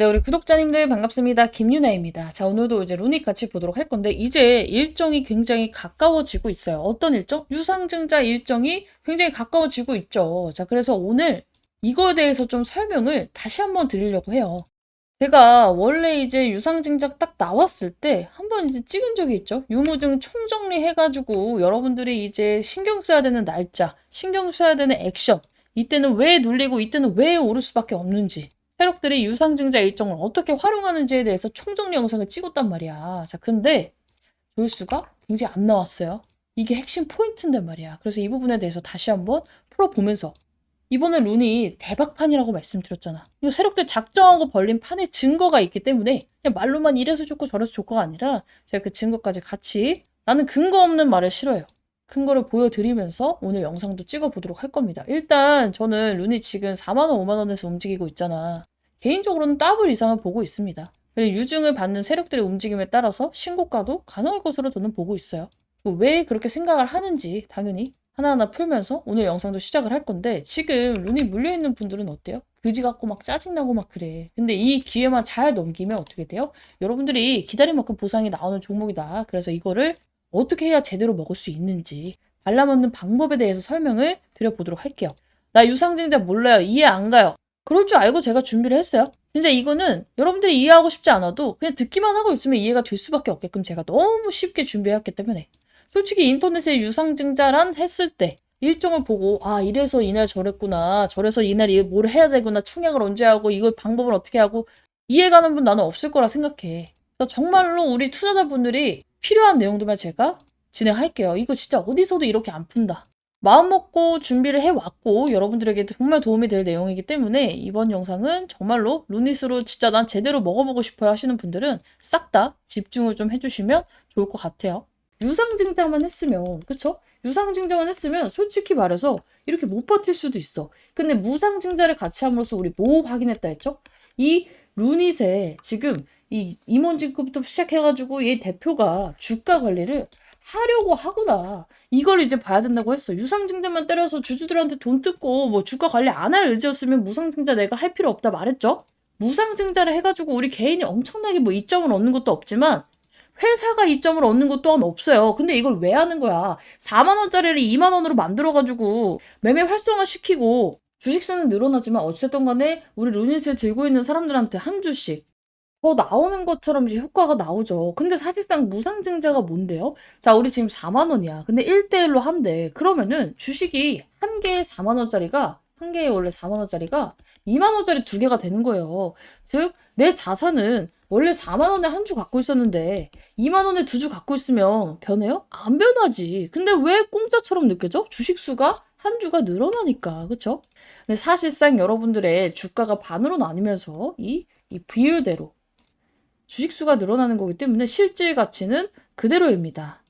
네, 우리 구독자님들 반갑습니다. 김유나입니다. 자, 오늘도 이제 루닉 같이 보도록 할 건데, 이제 일정이 굉장히 가까워지고 있어요. 어떤 일정? 유상증자 일정이 굉장히 가까워지고 있죠. 자, 그래서 오늘 이거에 대해서 좀 설명을 다시 한번 드리려고 해요. 제가 원래 이제 유상증자 딱 나왔을 때 한번 이제 찍은 적이 있죠. 유무증 총정리 해가지고 여러분들이 이제 신경 써야 되는 날짜, 신경 써야 되는 액션, 이때는 왜 눌리고 이때는 왜 오를 수밖에 없는지, 세력들이 유상증자 일정을 어떻게 활용하는지에 대해서 총정리 영상을 찍었단 말이야. 자, 근데 조회수가 굉장히 안 나왔어요. 이게 핵심 포인트인데 말이야. 그래서 이 부분에 대해서 다시 한번 풀어보면서 이번에 룬이 대박판이라고 말씀드렸잖아. 이거 세력들 작정하고 벌린 판에 증거가 있기 때문에 그냥 말로만 이래서 좋고 저래서 좋고가 아니라 제가 그 증거까지 같이, 나는 근거 없는 말을 싫어요. 큰 거를 보여드리면서 오늘 영상도 찍어보도록 할 겁니다. 일단 저는 룬이 지금 4만원, 5만원에서 움직이고 있잖아. 개인적으로는 더블 이상을 보고 있습니다. 그리고 유증을 받는 세력들의 움직임에 따라서 신고가도 가능할 것으로 저는 보고 있어요. 왜 그렇게 생각을 하는지 당연히 하나하나 풀면서 오늘 영상도 시작을 할 건데, 지금 룬이 물려있는 분들은 어때요? 그지 같고 막 짜증나고 막 그래. 근데 이 기회만 잘 넘기면 어떻게 돼요? 여러분들이 기다린 만큼 보상이 나오는 종목이다. 그래서 이거를 어떻게 해야 제대로 먹을 수 있는지 발라먹는 방법에 대해서 설명을 드려보도록 할게요. 나 유상증자 몰라요. 이해 안 가요. 그럴 줄 알고 제가 준비를 했어요. 진짜 이거는 여러분들이 이해하고 싶지 않아도 그냥 듣기만 하고 있으면 이해가 될 수밖에 없게끔 제가 너무 쉽게 준비해왔기 때문에, 솔직히 인터넷에 유상증자란 했을 때 일정을 보고 이래서 이날 저랬구나, 저래서 이날 뭘 해야 되구나, 청약을 언제 하고 이걸 방법을 어떻게 하고 이해가는 분 나는 없을 거라 생각해. 그래서 정말로 우리 투자자분들이 필요한 내용들만 제가 진행할게요. 이거 진짜 어디서도 이렇게 안 푼다. 마음 먹고 준비를 해왔고 여러분들에게 정말 도움이 될 내용이기 때문에 이번 영상은 정말로 루닛으로 진짜 난 제대로 먹어보고 싶어요 하시는 분들은 싹 다 집중을 좀 해주시면 좋을 것 같아요. 유상증자만 했으면, 그쵸? 유상증자만 했으면 솔직히 말해서 이렇게 못 버틸 수도 있어. 근데 무상증자를 같이 함으로써 우리 뭐 확인했다 했죠? 이 루닛에 지금 이 임원진급부터 시작해가지고 이 대표가 주가 관리를 하려고 하구나. 이걸 이제 봐야 된다고 했어. 유상증자만 때려서 주주들한테 돈 뜯고 뭐 주가 관리 안 할 의지였으면 무상증자 내가 할 필요 없다 말했죠? 무상증자를 해가지고 우리 개인이 엄청나게 뭐 이점을 얻는 것도 없지만 회사가 이점을 얻는 것 또한 없어요. 근데 이걸 왜 하는 거야? 4만원짜리를 2만원으로 만들어가지고 매매 활성화시키고 주식수는 늘어나지만 어쨌든 간에 우리 루닛을 들고 있는 사람들한테 한 주씩 더 나오는 것처럼 이제 효과가 나오죠. 근데 사실상 무상증자가 뭔데요? 자, 우리 지금 4만원이야. 근데 1대1로 한대. 그러면은 주식이 한 개에 4만원짜리가, 한 개에 원래 4만원짜리가 2만원짜리 두 개가 되는 거예요. 즉, 내 자산은 원래 4만원에 한 주 갖고 있었는데 2만원에 두 주 갖고 있으면 변해요? 안 변하지. 근데 왜 공짜처럼 느껴져? 주식수가 한 주가 늘어나니까. 그쵸? 근데 사실상 여러분들의 주가가 반으로 나뉘면서 이 비율대로 주식수가 늘어나는 거기 때문에 실질 가치는 그대로입니다.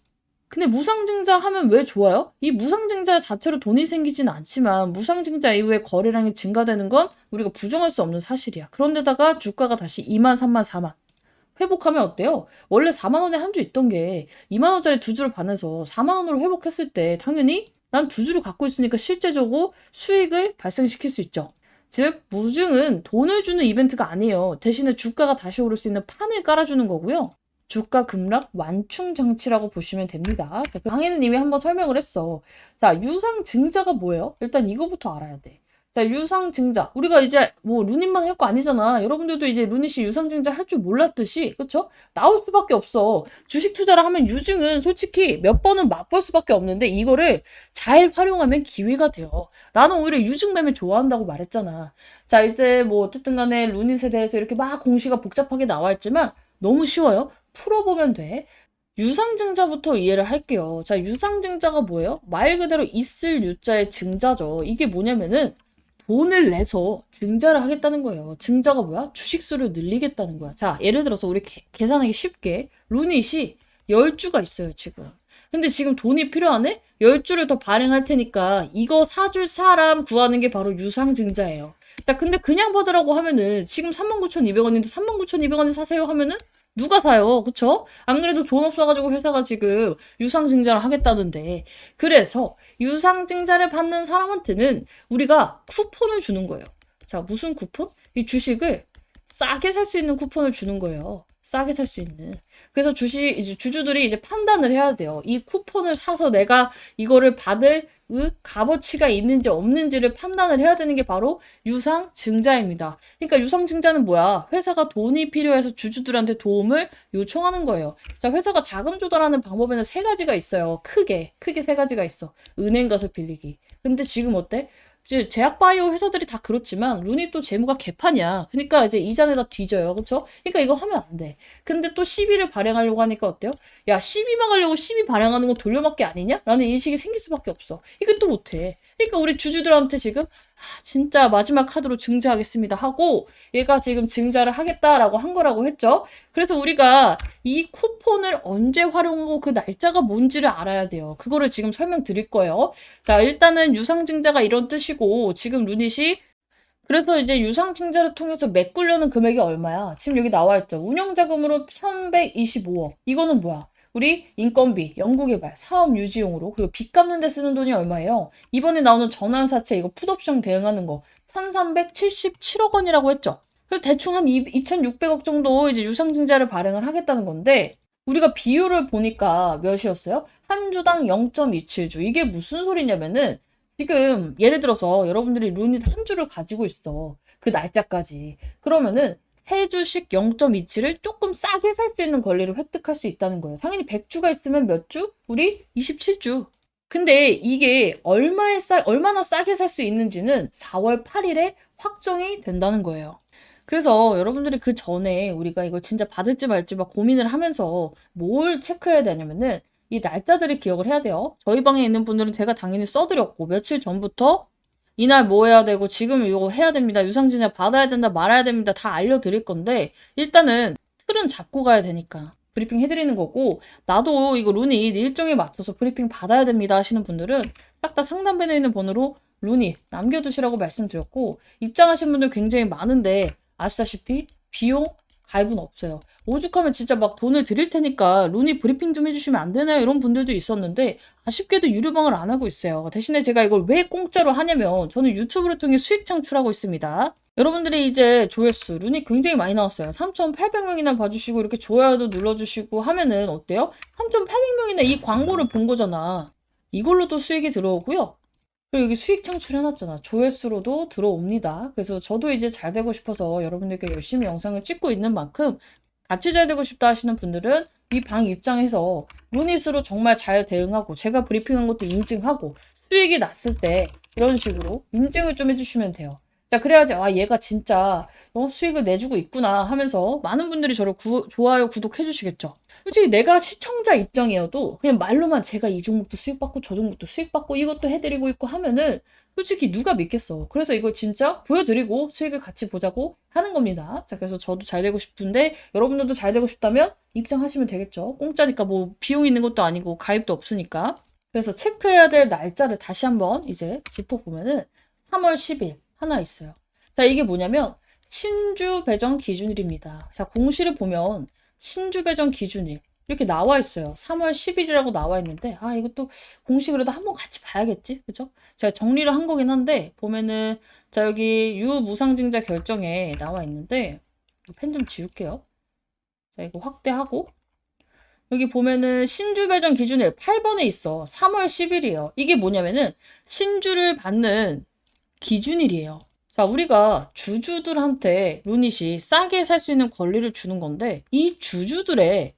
근데 무상증자 하면 왜 좋아요? 이 무상증자 자체로 돈이 생기지는 않지만 무상증자 이후에 거래량이 증가되는 건 우리가 부정할 수 없는 사실이야. 그런데다가 주가가 다시 2만, 3만, 4만 회복하면 어때요? 원래 4만 원에 한 주 있던 게 2만 원짜리 두 주를 반해서 4만 원으로 회복했을 때 당연히 난 두 주를 갖고 있으니까 실제적으로 수익을 발생시킬 수 있죠. 즉, 무증은 돈을 주는 이벤트가 아니에요. 대신에 주가가 다시 오를 수 있는 판을 깔아주는 거고요. 주가 급락 완충 장치라고 보시면 됩니다. 자, 강의는 이미 한번 설명을 했어. 자, 유상증자가 뭐예요? 일단 이거부터 알아야 돼. 자, 유상증자. 우리가 이제 뭐 루닛만 할 거 아니잖아. 여러분들도 이제 루닛이 유상증자 할 줄 몰랐듯이, 그쵸? 나올 수밖에 없어. 주식 투자를 하면 유증은 솔직히 몇 번은 맛볼 수밖에 없는데 이거를 잘 활용하면 기회가 돼요. 나는 오히려 유증 매매 좋아한다고 말했잖아. 자, 이제 뭐 어쨌든 간에 루닛에 대해서 이렇게 막 공시가 복잡하게 나와 있지만 너무 쉬워요. 풀어보면 돼. 유상증자부터 이해를 할게요. 자, 유상증자가 뭐예요? 말 그대로 있을 유자의 증자죠. 이게 뭐냐면은 돈을 내서 증자를 하겠다는 거예요. 증자가 뭐야? 주식수를 늘리겠다는 거야. 자, 예를 들어서 우리 계산하기 쉽게 루닛이 10주가 있어요, 지금. 근데 지금 돈이 필요하네? 10주를 더 발행할 테니까 이거 사줄 사람 구하는 게 바로 유상증자예요. 자, 근데 그냥 받으라고 하면은 지금 39,200원인데 39,200원에 사세요 하면은 누가 사요? 그쵸? 안 그래도 돈 없어가지고 회사가 지금 유상증자를 하겠다는데. 그래서 유상증자를 받는 사람한테는 우리가 쿠폰을 주는 거예요. 자, 무슨 쿠폰? 이 주식을 싸게 살 수 있는 쿠폰을 주는 거예요. 싸게 살 수 있는. 그래서 이제 주주들이 이제 판단을 해야 돼요. 이 쿠폰을 사서 내가 이거를 받을 값어치가 있는지 없는지를 판단을 해야 되는 게 바로 유상증자입니다. 그러니까 유상증자는 뭐야? 회사가 돈이 필요해서 주주들한테 도움을 요청하는 거예요. 자, 회사가 자금 조달하는 방법에는 세 가지가 있어요. 크게 세 가지가 있어. 은행 가서 빌리기. 근데 지금 어때? 이제 제약바이오 회사들이 다 그렇지만 룬이 또 재무가 개판이야. 그러니까 이제 이자내다 뒤져요. 그쵸? 그러니까 이거 하면 안 돼. 근데 또 시비를 발행하려고 하니까 어때요? 야, 시비 막으려고 시비 발행하는 건 돌려막기 아니냐? 라는 인식이 생길 수밖에 없어. 이것도 못해. 그러니까 우리 주주들한테 지금 진짜 마지막 카드로 증자하겠습니다 하고 얘가 지금 증자를 하겠다라고 한 거라고 했죠. 그래서 우리가 이 쿠폰을 언제 활용하고 그 날짜가 뭔지를 알아야 돼요. 그거를 지금 설명드릴 거예요. 자, 일단은 유상증자가 이런 뜻이고 지금 루닛이 그래서 이제 유상증자를 통해서 메꾸려는 금액이 얼마야? 지금 여기 나와 있죠. 운영자금으로 1125억. 이거는 뭐야? 우리 인건비, 연구개발, 사업 유지용으로 그리고 빚 갚는 데 쓰는 돈이 얼마예요? 이번에 나오는 전환사채 이거 풋옵션 대응하는 거 1377억 원이라고 했죠. 그래서 대충 한 2600억 정도 이제 유상증자를 발행을 하겠다는 건데 우리가 비율을 보니까 몇이었어요? 한 주당 0.27주. 이게 무슨 소리냐면은 지금 예를 들어서 여러분들이 룬잇 한 주를 가지고 있어. 그 날짜까지. 그러면은 3주씩 0.27을 조금 싸게 살 수 있는 권리를 획득할 수 있다는 거예요. 당연히 100주가 있으면 몇 주? 우리 27주. 근데 이게 얼마나 싸게 살 수 있는지는 4월 8일에 확정이 된다는 거예요. 그래서 여러분들이 그 전에 우리가 이걸 진짜 받을지 말지 막 고민을 하면서 뭘 체크해야 되냐면은 이 날짜들을 기억을 해야 돼요. 저희 방에 있는 분들은 제가 당연히 써드렸고 며칠 전부터 이날 뭐 해야 되고 지금 이거 해야 됩니다. 유상증자 받아야 된다 말아야 됩니다. 다 알려드릴 건데 일단은 틀은 잡고 가야 되니까 브리핑 해드리는 거고 나도 이거 룬잇 일정에 맞춰서 브리핑 받아야 됩니다 하시는 분들은 딱 다 상단편에 있는 번호로 룬잇 남겨두시라고 말씀드렸고 입장하신 분들 굉장히 많은데 아시다시피 비용 가입은 없어요. 오죽하면 진짜 막 돈을 드릴 테니까 룬이 브리핑 좀 해주시면 안 되나요? 이런 분들도 있었는데 아쉽게도 유료방을 안 하고 있어요. 대신에 제가 이걸 왜 공짜로 하냐면 저는 유튜브를 통해 수익 창출하고 있습니다. 여러분들이 이제 조회수 룬이 굉장히 많이 나왔어요. 3,800명이나 봐주시고 이렇게 좋아요도 눌러주시고 하면은 어때요? 3,800명이나 이 광고를 본 거잖아. 이걸로도 수익이 들어오고요. 그리고 여기 수익 창출해놨잖아. 조회수로도 들어옵니다. 그래서 저도 이제 잘 되고 싶어서 여러분들께 열심히 영상을 찍고 있는 만큼 같이 잘 되고 싶다 하시는 분들은 이 방 입장에서 루닛으로 정말 잘 대응하고 제가 브리핑한 것도 인증하고 수익이 났을 때 이런 식으로 인증을 좀 해주시면 돼요. 자, 그래야지 얘가 진짜 수익을 내주고 있구나 하면서 많은 분들이 저를 좋아요, 구독해 주시겠죠. 솔직히 내가 시청자 입장이어도 그냥 말로만 제가 이 종목도 수익받고 저 종목도 수익받고 이것도 해드리고 있고 하면은 솔직히 누가 믿겠어. 그래서 이걸 진짜 보여드리고 수익을 같이 보자고 하는 겁니다. 자, 그래서 저도 잘 되고 싶은데 여러분들도 잘 되고 싶다면 입장하시면 되겠죠. 공짜니까 뭐 비용 있는 것도 아니고 가입도 없으니까. 그래서 체크해야 될 날짜를 다시 한번 이제 짚어보면은 3월 10일 하나 있어요. 자, 이게 뭐냐면 신주 배정 기준일입니다. 자, 공시를 보면 신주 배정 기준일 이렇게 나와 있어요. 3월 10일이라고 나와 있는데 이것도 공시 그래도 한번 같이 봐야겠지? 그죠? 제가 정리를 한 거긴 한데 보면은 자, 여기 유무상증자 결정에 나와 있는데 펜 좀 지울게요. 자, 이거 확대하고 여기 보면은 신주 배정 기준일 8번에 있어. 3월 10일이에요. 이게 뭐냐면은 신주를 받는 기준일이에요. 자, 우리가 주주들한테 루닛이 싸게 살 수 있는 권리를 주는 건데 이 주주들의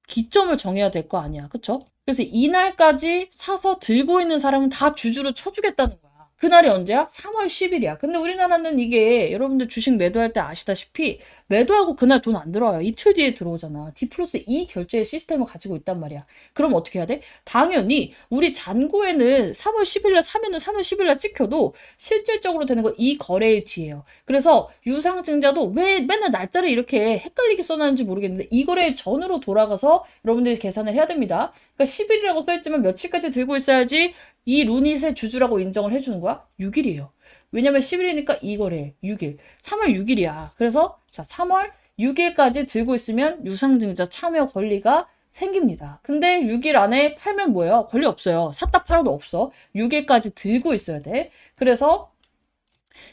기점을 정해야 될 거 아니야. 그쵸? 그래서 이날까지 사서 들고 있는 사람은 다 주주로 쳐주겠다는 거야. 그날이 언제야? 3월 10일이야. 근데 우리나라는 이게 여러분들 주식 매도할 때 아시다시피 매도하고 그날 돈 안 들어와요. 이틀 뒤에 들어오잖아. D+2 결제 시스템을 가지고 있단 말이야. 그럼 어떻게 해야 돼? 당연히 우리 잔고에는 3월 10일날 사면은 3월 10일날 찍혀도 실질적으로 되는 건 이 거래일 뒤에요. 그래서 유상증자도 왜 맨날 날짜를 이렇게 헷갈리게 써놨는지 모르겠는데 이 거래일 전으로 돌아가서 여러분들이 계산을 해야 됩니다. 그러니까 10일이라고 써있지만 며칠까지 들고 있어야지 이 루닛의 주주라고 인정을 해주는 거야? 6일이에요. 왜냐면 10일이니까 이 거래 6일. 3월 6일이야. 그래서 자 3월 6일까지 들고 있으면 유상증자 참여 권리가 생깁니다. 근데 6일 안에 팔면 뭐예요? 권리 없어요. 샀다 팔아도 없어. 6일까지 들고 있어야 돼. 그래서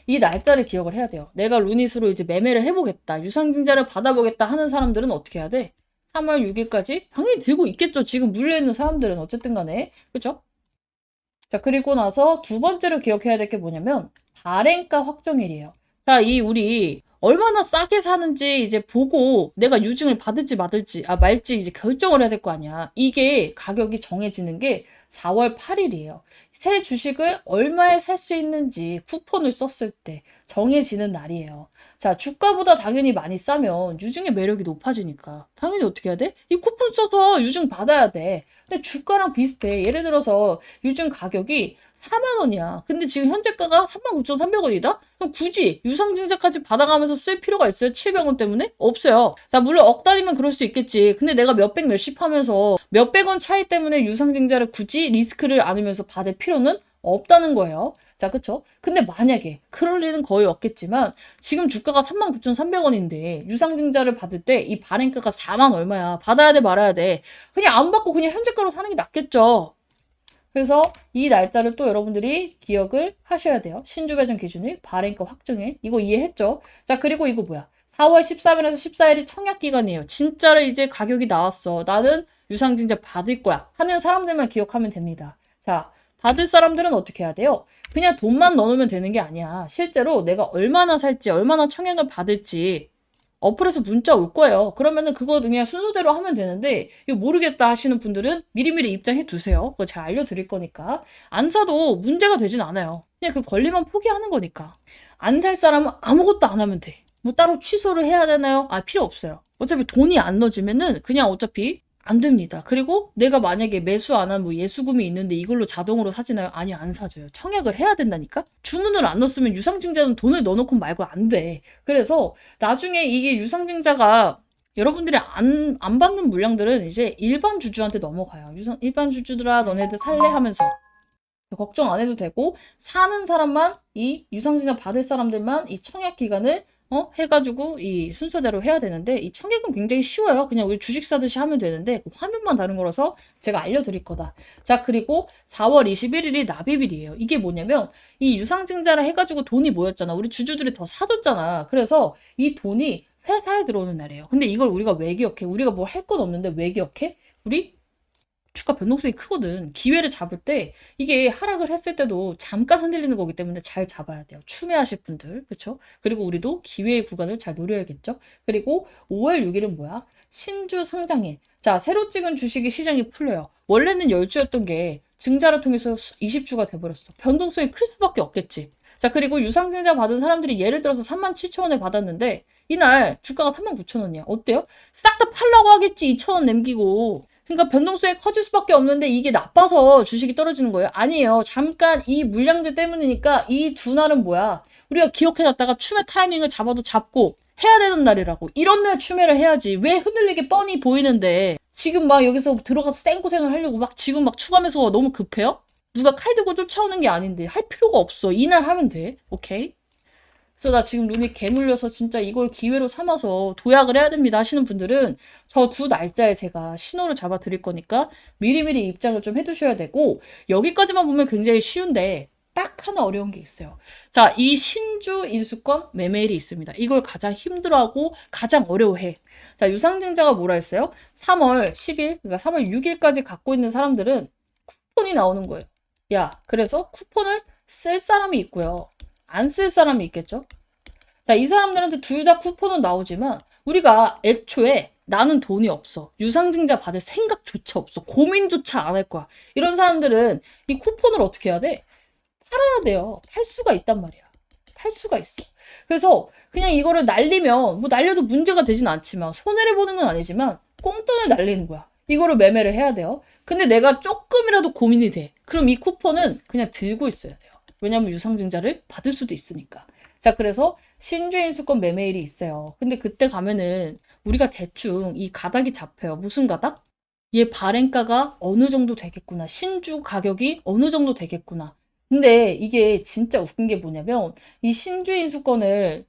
이 날짜를 기억을 해야 돼요. 내가 루닛으로 이제 매매를 해보겠다. 유상증자를 받아보겠다 하는 사람들은 어떻게 해야 돼? 3월 6일까지? 당연히 들고 있겠죠. 지금 물려있는 사람들은 어쨌든 간에. 그죠? 자, 그리고 나서 두 번째로 기억해야 될 게 뭐냐면, 발행가 확정일이에요. 자, 우리 얼마나 싸게 사는지 이제 보고 내가 유증을 받을지 말지 이제 결정을 해야 될 거 아니야. 이게 가격이 정해지는 게 4월 8일이에요. 새 주식을 얼마에 살 수 있는지 쿠폰을 썼을 때 정해지는 날이에요. 자, 주가보다 당연히 많이 싸면 유증의 매력이 높아지니까 당연히 어떻게 해야 돼? 이 쿠폰 써서 유증 받아야 돼. 근데 주가랑 비슷해. 예를 들어서 유증 가격이 4만 원이야. 근데 지금 현재가가 39,300원이다? 그럼 굳이 유상증자까지 받아가면서 쓸 필요가 있어요? 700원 때문에? 없어요. 자, 물론 억 단위면 그럴 수 있겠지. 근데 내가 몇백 몇십 하면서 몇백 원 차이 때문에 유상증자를 굳이 리스크를 안으면서 받을 필요는 없다는 거예요. 자, 그쵸? 근데 만약에 그럴 일은 거의 없겠지만 지금 주가가 39,300원인데 유상증자를 받을 때 이 발행가가 4만 얼마야. 받아야 돼 말아야 돼. 그냥 안 받고 그냥 현재가로 사는 게 낫겠죠. 그래서 이 날짜를 또 여러분들이 기억을 하셔야 돼요. 신주 배정 기준일, 발행가 확정일. 이거 이해했죠? 자, 그리고 이거 뭐야? 4월 13일에서 14일이 청약 기간이에요. 진짜로 이제 가격이 나왔어. 나는 유상증자 받을 거야. 하는 사람들만 기억하면 됩니다. 자, 받을 사람들은 어떻게 해야 돼요? 그냥 돈만 넣어놓으면 되는 게 아니야. 실제로 내가 얼마나 살지, 얼마나 청약을 받을지 어플에서 문자 올 거예요. 그러면은 그거 그냥 순서대로 하면 되는데 이거 모르겠다 하시는 분들은 미리미리 입장해 두세요. 그거 제가 알려드릴 거니까. 안 사도 문제가 되진 않아요. 그냥 그 권리만 포기하는 거니까. 안 살 사람은 아무것도 안 하면 돼. 뭐 따로 취소를 해야 되나요? 아, 필요 없어요. 어차피 돈이 안 넣어지면은 그냥 어차피 안 됩니다. 그리고 내가 만약에 매수 안 한 뭐 예수금이 있는데 이걸로 자동으로 사지나요? 아니, 안 사줘요. 청약을 해야 된다니까? 주문을 안 넣었으면 유상증자는 돈을 넣어놓고 말고 안 돼. 그래서 나중에 이게 유상증자가 여러분들이 안 받는 물량들은 이제 일반 주주한테 넘어가요. 일반 주주들아, 너네들 살래? 하면서. 걱정 안 해도 되고, 사는 사람만, 이 유상증자 받을 사람들만 이 청약 기간을 해가지고 이 순서대로 해야 되는데, 이 청약은 굉장히 쉬워요. 그냥 우리 주식 사듯이 하면 되는데, 화면만 다른 거라서 제가 알려드릴 거다. 자, 그리고 4월 21일이 납입일이에요. 이게 뭐냐면, 이 유상증자를 해가지고 돈이 모였잖아. 우리 주주들이 더 사줬잖아. 그래서 이 돈이 회사에 들어오는 날이에요. 근데 이걸 우리가 왜 기억해? 우리가 뭐 할 건 없는데 왜 기억해? 우리 주가 변동성이 크거든. 기회를 잡을 때 이게 하락을 했을 때도 잠깐 흔들리는 거기 때문에 잘 잡아야 돼요. 추매하실 분들. 그렇죠? 그리고 우리도 기회의 구간을 잘 노려야겠죠? 그리고 5월 6일은 뭐야? 신주 상장일. 자, 새로 찍은 주식이 시장이 풀려요. 원래는 10주였던 게 증자를 통해서 20주가 돼버렸어. 변동성이 클 수밖에 없겠지. 자, 그리고 유상증자 받은 사람들이 예를 들어서 37,000원에 받았는데 이날 주가가 39,000원이야. 어때요? 싹 다 팔라고 하겠지. 2,000원 남기고. 그러니까 변동성이 커질 수밖에 없는데 이게 나빠서 주식이 떨어지는 거예요? 아니에요. 잠깐 이 물량들 때문이니까 이 두 날은 뭐야? 우리가 기억해놨다가 추매 타이밍을 잡아도 잡고 해야 되는 날이라고. 이런 날 추매를 해야지. 왜 흔들리게 뻔히 보이는데 지금 막 여기서 들어가서 생고생을 하려고 막 지금 막 추가 매수가 너무 급해요? 누가 칼 들고 쫓아오는 게 아닌데 할 필요가 없어. 이날 하면 돼. 오케이? 그래서 나 지금 눈이 개물려서 진짜 이걸 기회로 삼아서 도약을 해야 됩니다 하시는 분들은 저 두 날짜에 제가 신호를 잡아 드릴 거니까 미리미리 입장을 좀 해두셔야 되고, 여기까지만 보면 굉장히 쉬운데 딱 하나 어려운 게 있어요. 자, 이 신주 인수권 매매일이 있습니다. 이걸 가장 힘들어하고 가장 어려워해. 자, 유상증자가 뭐라 했어요? 3월 10일, 그러니까 3월 6일까지 갖고 있는 사람들은 쿠폰이 나오는 거예요. 야, 그래서 쿠폰을 쓸 사람이 있고요. 안 쓸 사람이 있겠죠? 자, 이 사람들한테 둘 다 쿠폰은 나오지만 우리가 애초에 나는 돈이 없어. 유상증자 받을 생각조차 없어. 고민조차 안 할 거야. 이런 사람들은 이 쿠폰을 어떻게 해야 돼? 팔아야 돼요. 팔 수가 있단 말이야. 팔 수가 있어. 그래서 그냥 이거를 날리면 뭐 날려도 문제가 되진 않지만 손해를 보는 건 아니지만 꽁돈을 날리는 거야. 이거를 매매를 해야 돼요. 근데 내가 조금이라도 고민이 돼. 그럼 이 쿠폰은 그냥 들고 있어야 돼요. 왜냐면 유상증자를 받을 수도 있으니까. 자, 그래서 신주인수권 매매일이 있어요. 근데 그때 가면은 우리가 대충 이 가닥이 잡혀요. 무슨 가닥? 얘 발행가가 어느 정도 되겠구나. 신주 가격이 어느 정도 되겠구나. 근데 이게 진짜 웃긴 게 뭐냐면 이 신주인수권을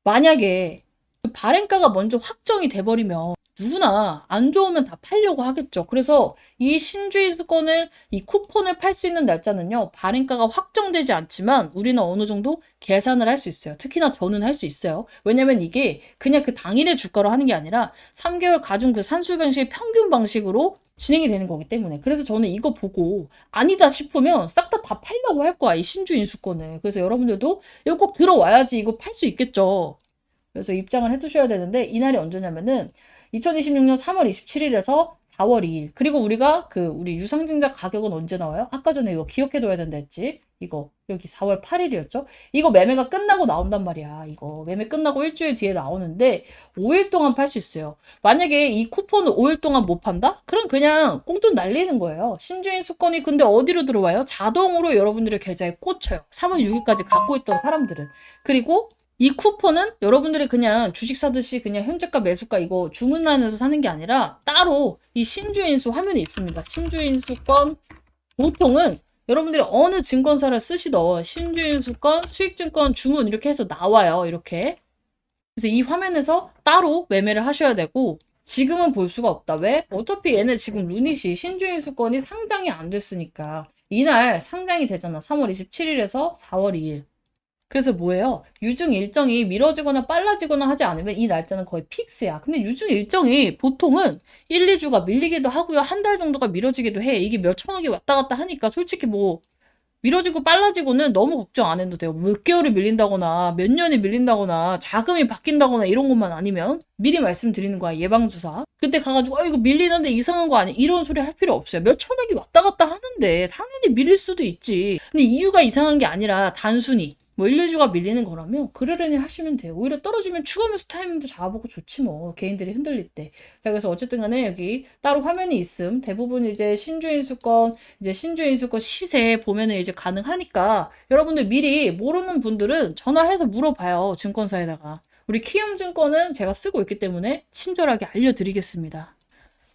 만약에 그 발행가가 먼저 확정이 돼버리면 누구나 안 좋으면 다 팔려고 하겠죠. 그래서 이 신주인수권을, 이 쿠폰을 팔 수 있는 날짜는요, 발행가가 확정되지 않지만 우리는 어느 정도 계산을 할 수 있어요. 특히나 저는 할 수 있어요. 왜냐면 이게 그냥 그 당일의 주가로 하는 게 아니라 3개월 가중 그 산수 방식 평균 방식으로 진행이 되는 거기 때문에. 그래서 저는 이거 보고 아니다 싶으면 싹 다 팔려고 할 거야, 이 신주인수권을. 그래서 여러분들도 이거 꼭 들어와야지 이거 팔 수 있겠죠. 그래서 입장을 해두셔야 되는데, 이날이 언제냐면은 2026년 3월 27일에서 4월 2일. 그리고 우리가 우리 유상증자 가격은 언제 나와요? 아까 전에 이거 기억해둬야 된다 했지? 이거 여기 4월 8일이었죠? 이거 매매가 끝나고 나온단 말이야. 이거 매매 끝나고 일주일 뒤에 나오는데 5일 동안 팔 수 있어요. 만약에 이 쿠폰을 5일 동안 못 판다? 그럼 그냥 꽁돈 날리는 거예요. 신주인 수권이 근데 어디로 들어와요? 자동으로 여러분들의 계좌에 꽂혀요. 3월 6일까지 갖고 있던 사람들은. 그리고 이 쿠폰은 여러분들이 그냥 주식 사듯이 그냥 현재가 매수가 이거 주문란에서 사는 게 아니라 따로 이 신주인수 화면에 있습니다. 신주인수권 보통은 여러분들이 어느 증권사를 쓰시던 신주인수권, 수익증권 주문 이렇게 해서 나와요. 이렇게. 그래서 이 화면에서 따로 매매를 하셔야 되고, 지금은 볼 수가 없다. 왜? 어차피 얘네 지금 루닛이 신주인수권이 상장이 안 됐으니까 이날 상장이 되잖아. 3월 27일에서 4월 2일. 그래서 뭐예요? 유증 일정이 미뤄지거나 빨라지거나 하지 않으면 이 날짜는 거의 픽스야. 근데 유증 일정이 보통은 1, 2주가 밀리기도 하고요. 한 달 정도가 미뤄지기도 해. 이게 몇 천억이 왔다 갔다 하니까 솔직히 뭐 미뤄지고 빨라지고는 너무 걱정 안 해도 돼요. 몇 개월이 밀린다거나 몇 년이 밀린다거나 자금이 바뀐다거나 이런 것만 아니면 미리 말씀드리는 거야. 예방주사. 그때 가가지고 이거 밀리는데 이상한 거 아니야? 이런 소리 할 필요 없어요. 몇 천억이 왔다 갔다 하는데 당연히 밀릴 수도 있지. 근데 이유가 이상한 게 아니라 단순히 뭐 1, 2주가 밀리는 거라면 그러려니 하시면 돼요. 오히려 떨어지면 추가 매수 타이밍도 잡아보고 좋지 뭐. 개인들이 흔들릴 때. 자, 그래서 어쨌든 간에 여기 따로 화면이 있음. 대부분 이제 신주인수권, 이제 신주인수권 시세 보면은 이제 가능하니까 여러분들 미리 모르는 분들은 전화해서 물어봐요. 증권사에다가. 우리 키움증권은 제가 쓰고 있기 때문에 친절하게 알려드리겠습니다.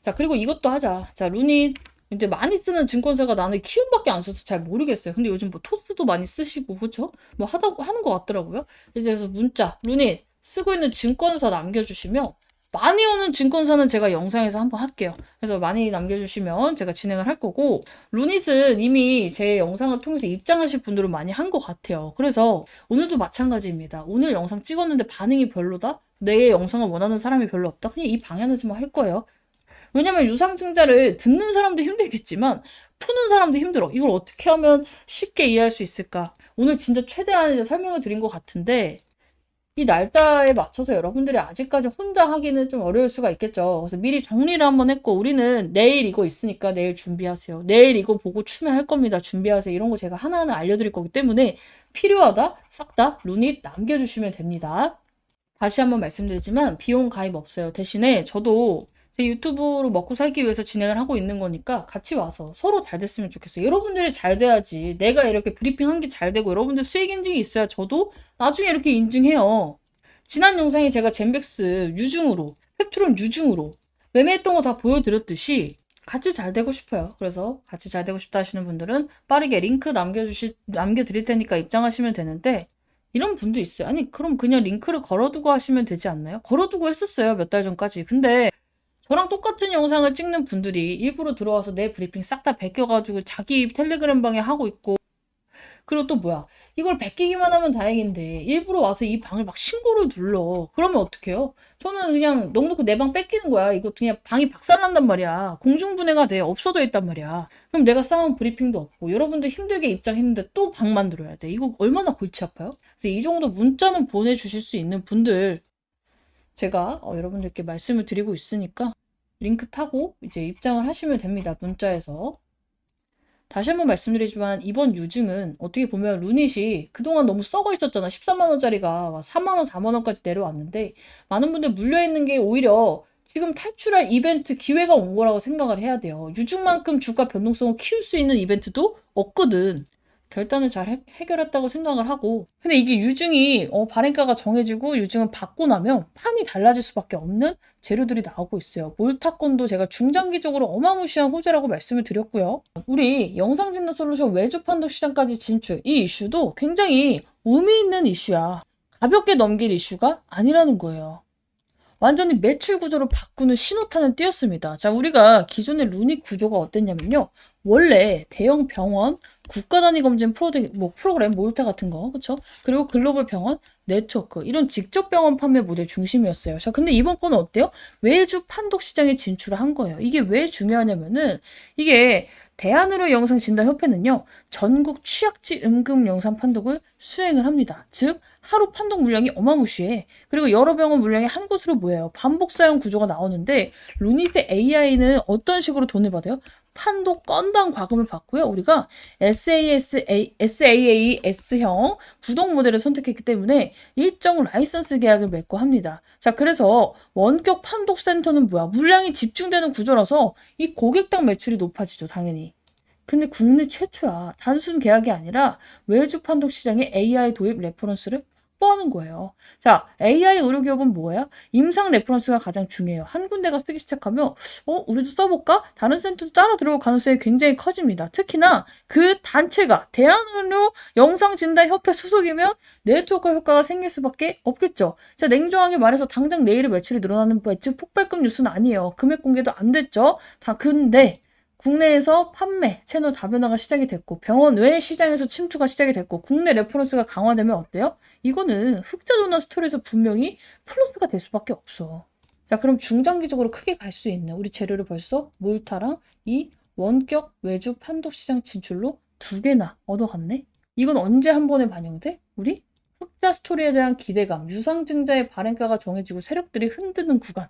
자, 그리고 이것도 하자. 자, 루닛. 이제 많이 쓰는 증권사가 나는 키움밖에 안 써서 잘 모르겠어요. 근데 요즘 뭐 토스도 많이 쓰시고, 그쵸? 뭐 하는 것 같더라고요. 이제 그래서 문자, 루닛 쓰고 있는 증권사 남겨주시면 많이 오는 증권사는 제가 영상에서 한번 할게요. 그래서 많이 남겨주시면 제가 진행을 할 거고, 루닛은 이미 제 영상을 통해서 입장하실 분들은 많이 한 것 같아요. 그래서 오늘도 마찬가지입니다. 오늘 영상 찍었는데 반응이 별로다? 내 영상을 원하는 사람이 별로 없다? 그냥 이 방향에서만 할 거예요. 왜냐면 유상증자를 듣는 사람도 힘들겠지만 푸는 사람도 힘들어. 이걸 어떻게 하면 쉽게 이해할 수 있을까? 오늘 진짜 최대한 설명을 드린 것 같은데 이 날짜에 맞춰서 여러분들이 아직까지 혼자 하기는 좀 어려울 수가 있겠죠. 그래서 미리 정리를 한번 했고, 우리는 내일 이거 있으니까 내일 준비하세요. 내일 이거 보고 추매할 겁니다. 준비하세요. 이런 거 제가 하나하나 알려드릴 거기 때문에 필요하다, 싹 다 루닛 남겨주시면 됩니다. 다시 한번 말씀드리지만 비용 가입 없어요. 대신에 저도 제 유튜브로 먹고 살기 위해서 진행을 하고 있는 거니까 같이 와서 서로 잘 됐으면 좋겠어요. 여러분들이 잘 돼야지. 내가 이렇게 브리핑한 게 잘 되고 여러분들 수익 인증이 있어야 저도 나중에 이렇게 인증해요. 지난 영상에 제가 젠백스 유증으로, 펩트론 유증으로 매매했던 거 다 보여드렸듯이 같이 잘 되고 싶어요. 그래서 같이 잘 되고 싶다 하시는 분들은 빠르게 링크 남겨드릴 테니까 입장하시면 되는데, 이런 분도 있어요. 아니, 그럼 그냥 링크를 걸어두고 하시면 되지 않나요? 걸어두고 했었어요. 몇 달 전까지. 근데 저랑 똑같은 영상을 찍는 분들이 일부러 들어와서 내 브리핑 싹 다 베껴가지고 자기 텔레그램 방에 하고 있고, 그리고 또 뭐야, 이걸 베끼기만 하면 다행인데 일부러 와서 이 방을 막 신고를 눌러. 그러면 어떡해요? 저는 그냥 넉넉히 내 방 뺏기는 거야. 이거 그냥 방이 박살난단 말이야. 공중분해가 돼. 없어져 있단 말이야. 그럼 내가 쌓은 브리핑도 없고 여러분들 힘들게 입장했는데 또 방 만들어야 돼. 이거 얼마나 골치 아파요? 그래서 이 정도 문자는 보내주실 수 있는 분들 제가 여러분들께 말씀을 드리고 있으니까 링크 타고 이제 입장을 하시면 됩니다. 문자에서. 다시 한번 말씀드리지만 이번 유증은 어떻게 보면 루닛이 그동안 너무 썩어 있었잖아. 13만 원짜리가 3만 원, 4만 원까지 내려왔는데 많은 분들 물려있는 게 오히려 지금 탈출할 이벤트 기회가 온 거라고 생각을 해야 돼요. 유증만큼 주가 변동성을 키울 수 있는 이벤트도 없거든. 결단을 잘 해결했다고 생각을 하고, 근데 이게 유증이 발행가가 정해지고 유증은 받고 나면 판이 달라질 수밖에 없는 재료들이 나오고 있어요. 몰타건도 제가 중장기적으로 어마무시한 호재라고 말씀을 드렸고요. 우리 영상진단 솔루션 외주 판독 시장까지 진출, 이 이슈도 굉장히 의미 있는 이슈야. 가볍게 넘길 이슈가 아니라는 거예요. 완전히 매출 구조를 바꾸는 신호탄을 띄웠습니다. 자, 우리가 기존의 루닉 구조가 어땠냐면요. 원래 대형 병원, 국가 단위 검진 프로그램, 모유타 같은 거, 그쵸? 그리고 글로벌 병원, 네트워크, 이런 직접 병원 판매 모델 중심이었어요. 자, 근데 이번 거는 어때요? 외주 판독 시장에 진출을 한 거예요. 이게 왜 중요하냐면은, 이게 대한의료영상진단협회는요, 전국 취약지 응급 영상 판독을 수행을 합니다. 즉, 하루 판독 물량이 어마무시해. 그리고 여러 병원 물량이 한 곳으로 모여요. 반복 사용 구조가 나오는데, 루닛의 AI는 어떤 식으로 돈을 받아요? 판독 건당 과금을 받고요. 우리가 SaaS형 구독 모델을 선택했기 때문에 일정 라이선스 계약을 맺고 합니다. 자, 그래서 원격 판독 센터는 뭐야? 물량이 집중되는 구조라서 이 고객당 매출이 높아지죠, 당연히. 근데 국내 최초야. 단순 계약이 아니라 외주 판독 시장에 AI 도입 레퍼런스를 확보하는 거예요. 자, AI 의료기업은 뭐야? 임상 레퍼런스가 가장 중요해요. 한 군데가 쓰기 시작하면 우리도 써볼까? 다른 센터도 따라 들어올 가능성이 굉장히 커집니다. 특히나 그 단체가 대한의료 영상진단협회 소속이면 네트워크 효과가 생길 수밖에 없겠죠. 자, 냉정하게 말해서 당장 내일의 매출이 늘어나는 매출 폭발급 뉴스는 아니에요. 금액 공개도 안 됐죠. 다 근데 국내에서 판매, 채널 다변화가 시작이 됐고 병원 외 시장에서 침투가 시작이 됐고 국내 레퍼런스가 강화되면 어때요? 이거는 흑자도나 스토리에서 분명히 플러스가 될 수밖에 없어. 자, 그럼 중장기적으로 크게 갈 수 있는 우리 재료를 벌써 몰타랑 이 원격 외주 판독 시장 진출로 2개나 얻어갔네? 이건 언제 한 번에 반영돼? 우리 흑자 스토리에 대한 기대감, 유상증자의 발행가가 정해지고 세력들이 흔드는 구간.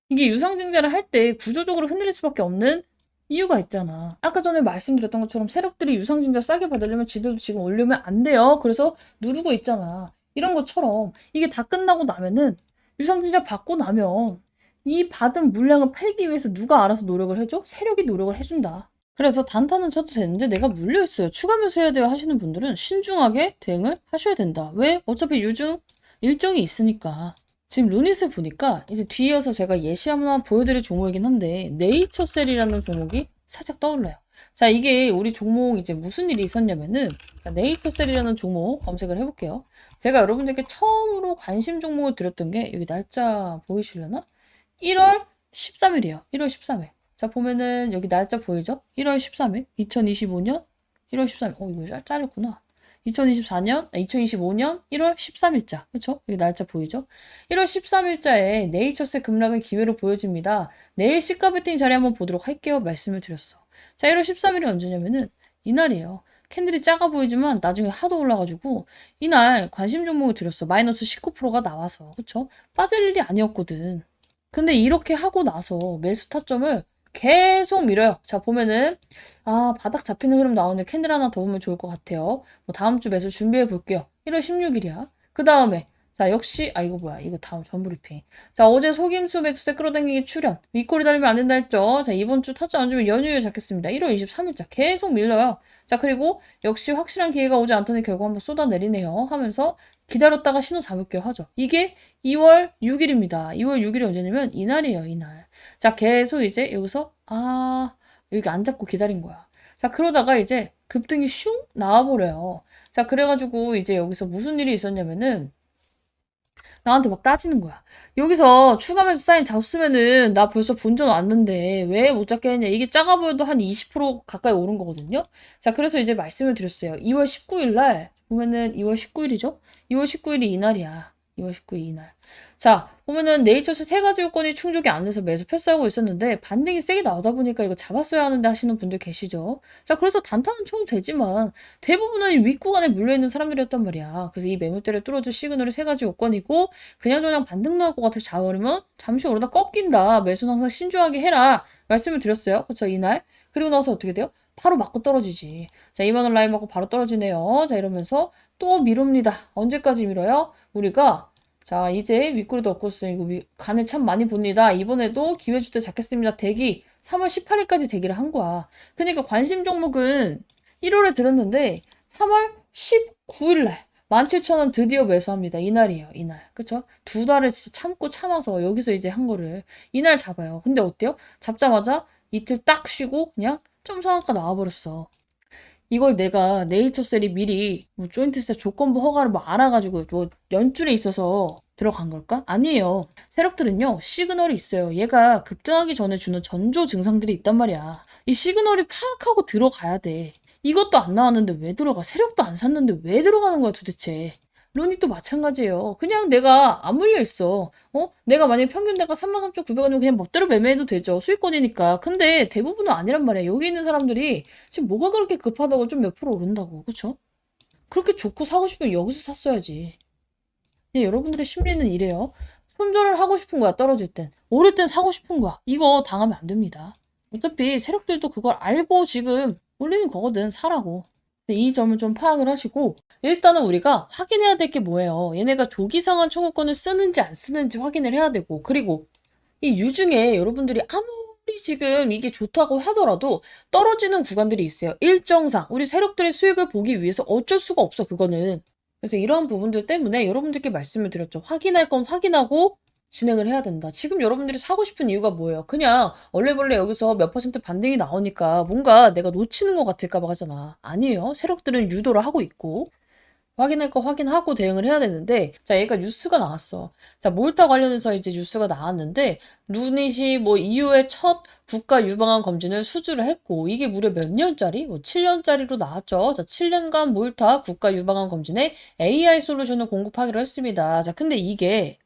이게 유상증자를 할 때 구조적으로 흔들릴 수밖에 없는 이유가 있잖아. 아까 전에 말씀드렸던 것처럼 세력들이 유상증자 싸게 받으려면 지들도 지금 올려면 안 돼요. 그래서 누르고 있잖아. 이런 것처럼 이게 다 끝나고 나면은 유상증자 받고 나면 이 받은 물량을 팔기 위해서 누가 알아서 노력을 해줘? 세력이 노력을 해준다. 그래서 단타는 쳐도 되는데 내가 물려있어요. 추가 매수해야 돼요 하시는 분들은 신중하게 대응을 하셔야 된다. 왜? 어차피 유증 일정이 있으니까. 지금 루닛을 보니까 이제 뒤이어서 제가 예시 한번 보여드릴 종목이긴 한데 네이처셀이라는 종목이 살짝 떠올라요. 자, 이게 우리 종목 이제 무슨 일이 있었냐면은 네이처셀이라는 종목 검색을 해볼게요. 제가 여러분들께 처음으로 관심 종목을 드렸던 게 여기 날짜 보이시려나? 1월 13일이에요. 1월 13일. 자, 보면은 여기 날짜 보이죠? 1월 13일. 2025년 1월 13일. 이거 짧았구나. 2025년 1월 13일자. 그쵸? 여기 날짜 보이죠? 1월 13일자에 네이처스의 급락은 기회로 보여집니다. 내일 시가 베팅 자리 한번 보도록 할게요. 말씀을 드렸어. 자, 1월 13일이 언제냐면은 이날이에요. 캔들이 작아 보이지만 나중에 하도 올라가지고 이날 관심 종목을 드렸어. 마이너스 19%가 나와서. 그쵸? 빠질 일이 아니었거든. 근데 이렇게 하고 나서 매수 타점을 계속 밀어요. 자, 보면은 바닥 잡히는 흐름 나오는데 캔들 하나 더 보면 좋을 것 같아요. 뭐 다음 주 매수 준비해 볼게요. 1월 16일이야. 그 다음에 자, 역시 이거 뭐야? 이거 다음 전브리핑. 자, 어제 속임수 매수세 끌어당기기 출현. 윗꼬리 달리면 안 된다 했죠. 자, 이번 주 타점 안 주면 연휴에 잡겠습니다. 1월 23일자 계속 밀려요. 자, 그리고 역시 확실한 기회가 오지 않더니 결국 한번 쏟아내리네요 하면서 기다렸다가 신호 잡을게요 하죠. 이게 2월 6일입니다. 2월 6일이 언제냐면 이날이에요, 이날. 자, 계속 이제 여기서 여기 안 잡고 기다린 거야. 자, 그러다가 이제 급등이 슝 나와버려요. 자, 그래가지고 이제 여기서 무슨 일이 있었냐면은 나한테 막 따지는 거야. 여기서 추가매수 사인 잡으면은 나 벌써 본전 왔는데 왜 못 잡겠냐. 이게 작아 보여도 한 20% 가까이 오른 거거든요. 자, 그래서 이제 말씀을 드렸어요. 2월 19일 날 보면은 2월 19일이죠? 2월 19일이 이날이야. 2월 19일 이날. 자, 보면은 네이처스 3가지 요건이 충족이 안 돼서 매수 패스하고 있었는데 반등이 세게 나오다 보니까 이거 잡았어야 하는데 하시는 분들 계시죠. 자, 그래서 단타는 쳐도 되지만 대부분은 윗구간에 물려있는 사람들이었단 말이야. 그래서 이 매물대를 뚫어줄 시그널이 3가지 요건이고 그냥저냥 반등 나올 것 같아서 잡아버리면 잠시 오르다 꺾인다. 매수는 항상 신중하게 해라. 말씀을 드렸어요. 그쵸, 이날. 그리고 나서 어떻게 돼요? 바로 맞고 떨어지지. 자, 2만원 라인 맞고 바로 떨어지네요. 자, 이러면서 또 미룹니다. 언제까지 밀어요? 우리가 자, 이제 윗꼬리도 없었어요. 이거 간을 참 많이 봅니다. 이번에도 기회 줄 때 잡겠습니다. 대기 3월 18일까지 대기를 한 거야. 그러니까 관심 종목은 1월에 들었는데 3월 19일 날 17,000원 드디어 매수합니다. 이날이에요. 이날. 그쵸? 2달을 진짜 참고 참아서 여기서 이제 한 거를 이날 잡아요. 근데 어때요? 잡자마자 이틀 딱 쉬고 그냥 점 상한가 나와버렸어. 이걸 내가 네이처셀이 미리 뭐 조인트스텝 조건부 허가를 뭐 알아가지고 뭐 연줄에 있어서 들어간 걸까? 아니에요. 세력들은요, 시그널이 있어요. 얘가 급등하기 전에 주는 전조 증상들이 있단 말이야. 이 시그널이 파악하고 들어가야 돼. 이것도 안 나왔는데 왜 들어가? 세력도 안 샀는데 왜 들어가는 거야 도대체? 론이 또 마찬가지예요. 그냥 내가 안 물려 있어. 내가 만약에 평균대가 33,900원이면 그냥 멋대로 매매해도 되죠. 수익권이니까. 근데 대부분은 아니란 말이야. 여기 있는 사람들이 지금 뭐가 그렇게 급하다고 좀 몇 프로 오른다고. 그쵸? 그렇게 좋고 사고 싶으면 여기서 샀어야지. 여러분들의 심리는 이래요. 손절을 하고 싶은 거야, 떨어질 땐. 오를 땐 사고 싶은 거야. 이거 당하면 안 됩니다. 어차피 세력들도 그걸 알고 지금 올리는 거거든, 사라고. 이 점을 좀 파악을 하시고, 일단은 우리가 확인해야 될 게 뭐예요? 얘네가 조기상환 청구권을 쓰는지 안 쓰는지 확인을 해야 되고, 그리고 이 유중에 여러분들이 아무리 지금 이게 좋다고 하더라도 떨어지는 구간들이 있어요. 일정상 우리 세력들의 수익을 보기 위해서 어쩔 수가 없어, 그거는. 그래서 이러한 부분들 때문에 여러분들께 말씀을 드렸죠. 확인할 건 확인하고 진행을 해야 된다. 지금 여러분들이 사고 싶은 이유가 뭐예요? 그냥 얼레벌레 여기서 몇 퍼센트 반등이 나오니까 뭔가 내가 놓치는 것 같을까 봐 하잖아. 아니에요. 세력들은 유도를 하고 있고 확인할 거 확인하고 대응을 해야 되는데, 자, 얘가 뉴스가 나왔어. 자, 몰타 관련해서 이제 뉴스가 나왔는데, 루닛이 뭐 이후에 첫 국가 유방암 검진을 수주를 했고, 이게 무려 몇 년짜리? 뭐 7년짜리로 나왔죠. 자, 7년간 몰타 국가 유방암 검진에 AI 솔루션을 공급하기로 했습니다. 자, 근데 이게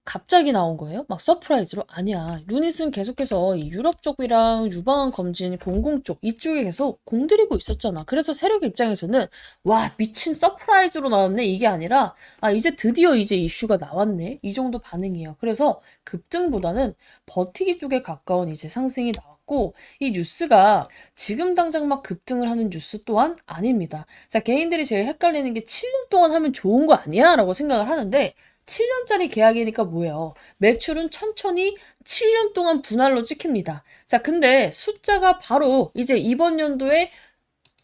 갑자기 나온 거예요? 막 서프라이즈로? 아니야. 루닛은 계속해서 이 유럽 쪽이랑 유방암 검진 공공 쪽 이쪽에 계속 공들이고 있었잖아. 그래서 세력 입장에서는 와 미친 서프라이즈로 나왔네 이게 아니라 이제 드디어 이제 이슈가 나왔네 이 정도 반응이에요. 그래서 급등보다는 버티기 쪽에 가까운 이제 상승이 나왔고 이 뉴스가 지금 당장 막 급등을 하는 뉴스 또한 아닙니다. 자, 개인들이 제일 헷갈리는 게 7년 동안 하면 좋은 거 아니야? 라고 생각을 하는데 7년짜리 계약이니까 뭐예요? 매출은 천천히 7년 동안 분할로 찍힙니다. 자, 근데 숫자가 바로 이제 이번 연도에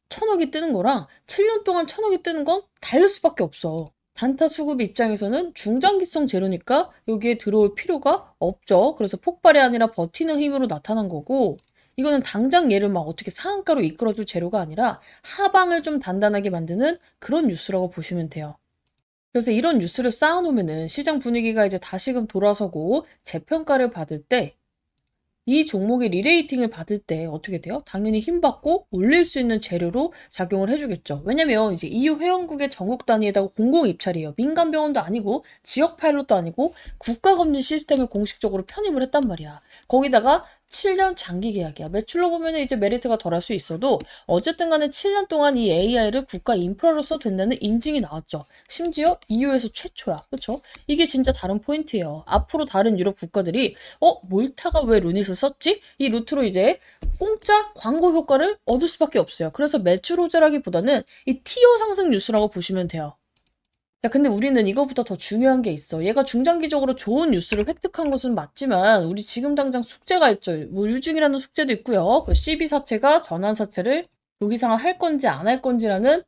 1,000억이 뜨는 거랑 7년 동안 1,000억이 뜨는 건 다를 수밖에 없어. 단타 수급 입장에서는 중장기성 재료니까 여기에 들어올 필요가 없죠. 그래서 폭발이 아니라 버티는 힘으로 나타난 거고, 이거는 당장 얘를 막 어떻게 상한가로 이끌어줄 재료가 아니라 하방을 좀 단단하게 만드는 그런 뉴스라고 보시면 돼요. 그래서 이런 뉴스를 쌓아놓으면은 시장 분위기가 이제 다시금 돌아서고 재평가를 받을 때 이 종목의 리레이팅을 받을 때 어떻게 돼요? 당연히 힘받고 올릴 수 있는 재료로 작용을 해주겠죠. 왜냐면 이제 EU 회원국의 전국 단위에다가 공공 입찰이에요. 민간 병원도 아니고 지역 파일럿도 아니고 국가검진 시스템을 공식적으로 편입을 했단 말이야. 거기다가 7년 장기 계약이야. 매출로 보면 이제 메리트가 덜할 수 있어도 어쨌든 간에 7년 동안 이 AI를 국가 인프라로 써도 된다는 인증이 나왔죠. 심지어 EU에서 최초야. 그쵸? 이게 진짜 다른 포인트예요. 앞으로 다른 유럽 국가들이 몰타가 왜 루닛을 썼지? 이 루트로 이제 공짜 광고 효과를 얻을 수밖에 없어요. 그래서 매출 호재라기보다는 이 티어 상승 뉴스라고 보시면 돼요. 야, 근데 우리는 이거보다 더 중요한 게 있어. 얘가 중장기적으로 좋은 뉴스를 획득한 것은 맞지만 우리 지금 당장 숙제가 있죠. 뭐 유중이라는 숙제도 있고요. 그 CB 사채가 전환사채를 조기상환 할 건지 안 할 건지라는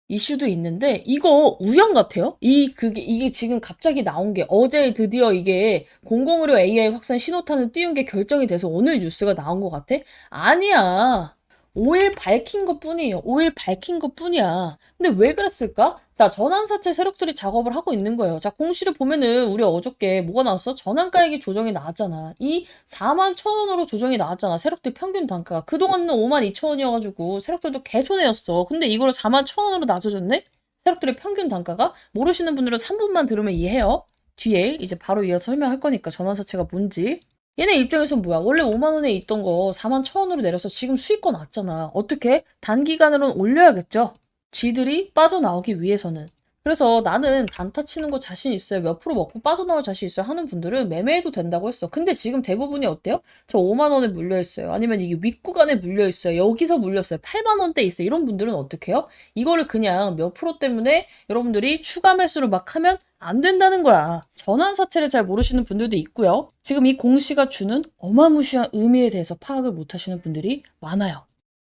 이슈도 있는데 이거 우연 같아요? 이게 지금 갑자기 나온 게 어제 드디어 이게 공공의료 AI 확산 신호탄을 띄운 게 결정이 돼서 오늘 뉴스가 나온 것 같아? 아니야. 5일 밝힌 것 뿐이에요. 5일 밝힌 것 뿐이야. 근데 왜 그랬을까? 자, 전환사채 세력들이 작업을 하고 있는 거예요. 자, 공시를 보면은 우리 어저께 뭐가 나왔어? 전환가액이 조정이 나왔잖아. 이 41,000원으로 조정이 나왔잖아. 세력들 평균 단가가. 그동안은 52,000원이어가지고 세력들도 개손해였어. 근데 이거를 41,000원으로 낮아졌네? 세력들의 평균 단가가? 모르시는 분들은 3분만 들으면 이해해요. 뒤에 이제 바로 이어서 설명할 거니까 전환사채가 뭔지. 얘네 입장에선 뭐야? 원래 5만 원에 있던 거 41,000원으로 내려서 지금 수익권 왔잖아. 어떻게? 단기간으로는 올려야겠죠? 지들이 빠져나오기 위해서는. 그래서 나는 단타 치는 거 자신 있어요. 몇 프로 먹고 빠져나올 자신 있어요 하는 분들은 매매해도 된다고 했어. 근데 지금 대부분이 어때요? 저 5만 원에 물려있어요. 아니면 이게 윗구간에 물려있어요. 여기서 물렸어요. 8만 원대 있어요. 이런 분들은 어떻게 해요? 이거를 그냥 몇 프로 때문에 여러분들이 추가 매수를 막 하면 안 된다는 거야. 전환사채를 잘 모르시는 분들도 있고요. 지금 이 공시가 주는 어마무시한 의미에 대해서 파악을 못 하시는 분들이 많아요.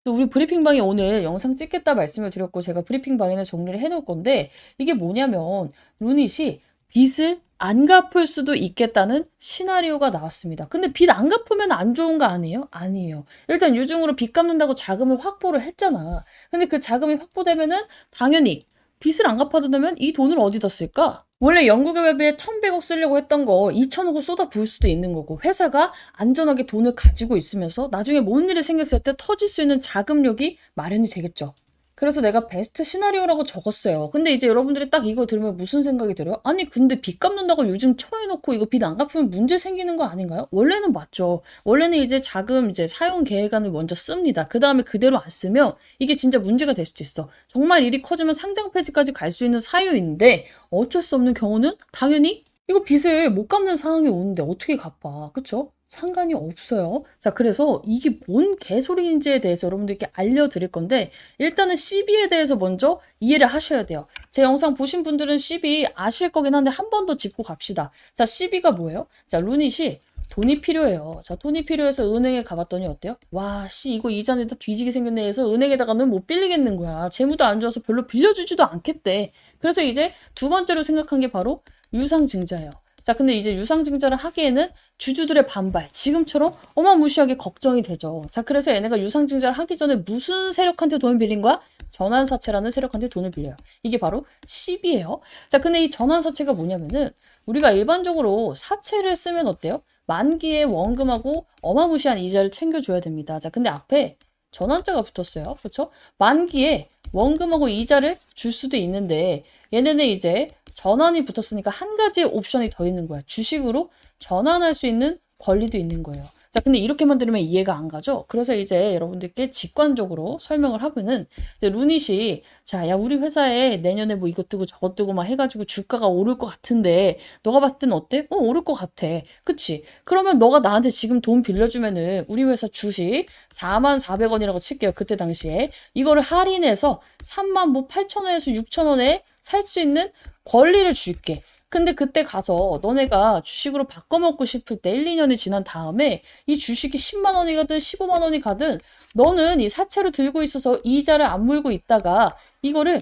우리 브리핑방에 오늘 영상 찍겠다 말씀을 드렸고 제가 브리핑방에는 정리를 해놓을 건데 이게 뭐냐면 루닛이 빚을 안 갚을 수도 있겠다는 시나리오가 나왔습니다. 근데 빚 안 갚으면 안 좋은 거 아니에요? 아니에요. 일단 유중으로 빚 갚는다고 자금을 확보를 했잖아. 근데 그 자금이 확보되면은 당연히 빚을 안 갚아도 되면 이 돈을 어디다 쓸까? 원래 연구개발비에 1,100억 쓰려고 했던 거 2,000억을 쏟아 부을 수도 있는 거고, 회사가 안전하게 돈을 가지고 있으면서 나중에 뭔 일이 생겼을 때 터질 수 있는 자금력이 마련이 되겠죠. 그래서 내가 베스트 시나리오라고 적었어요. 근데 이제 여러분들이 딱 이거 들으면 무슨 생각이 들어요? 아니, 근데 빚 갚는다고 유증 처해놓고 이거 빚 안 갚으면 문제 생기는 거 아닌가요? 원래는 맞죠. 원래는 이제 자금 이제 사용 계획안을 먼저 씁니다. 그 다음에 그대로 안 쓰면 이게 진짜 문제가 될 수도 있어. 정말 일이 커지면 상장 폐지까지 갈 수 있는 사유인데, 어쩔 수 없는 경우는 당연히 이거 빚을 못 갚는 상황이 오는데 어떻게 갚아? 그쵸? 상관이 없어요. 자, 그래서 이게 뭔 개소리인지에 대해서 여러분들께 알려드릴 건데, 일단은 CB에 대해서 먼저 이해를 하셔야 돼요. 제 영상 보신 분들은 CB 아실 거긴 한데 한 번 더 짚고 갑시다. 자, CB가 뭐예요? 자, 루닛이 돈이 필요해요. 자, 돈이 필요해서 은행에 가봤더니 어때요? 와, 이거 이자 내다 뒤지게 생겼네 해서 은행에다가는 못 빌리겠는 거야. 재무도 안 좋아서 별로 빌려주지도 않겠대. 그래서 이제 두 번째로 생각한 게 바로 유상증자예요. 자, 근데 이제 유상증자를 하기에는 주주들의 반발, 지금처럼 어마무시하게 걱정이 되죠. 자, 그래서 얘네가 유상증자를 하기 전에 무슨 세력한테 돈을 빌린 거야? 전환사채라는 세력한테 돈을 빌려요. 이게 바로 CB예요. 자, 근데 이 전환사채가 뭐냐면은 우리가 일반적으로 사채를 쓰면 어때요? 만기에 원금하고 어마무시한 이자를 챙겨줘야 됩니다. 자, 근데 앞에 전환자가 붙었어요. 그렇죠? 만기에 원금하고 이자를 줄 수도 있는데, 얘네는 이제 전환이 붙었으니까 한 가지 옵션이 더 있는 거야. 주식으로 전환할 수 있는 권리도 있는 거예요. 자, 근데 이렇게만 들으면 이해가 안 가죠? 그래서 이제 여러분들께 직관적으로 설명을 하면은, 이제 루닛이, 자, 야, 우리 회사에 내년에 뭐 이것 뜨고 저것 뜨고 막 해가지고 주가가 오를 것 같은데, 너가 봤을 때는 어때? 오를 것 같아. 그치? 그러면 너가 나한테 지금 돈 빌려주면은, 우리 회사 주식 44,000원이라고 칠게요. 그때 당시에. 이거를 할인해서 38,000원에서 6,000원에 살 수 있는 권리를 줄게. 근데 그때 가서 너네가 주식으로 바꿔먹고 싶을 때 1, 2년이 지난 다음에 이 주식이 10만 원이 가든 15만 원이 가든 너는 이 사채로 들고 있어서 이자를 안 물고 있다가 이거를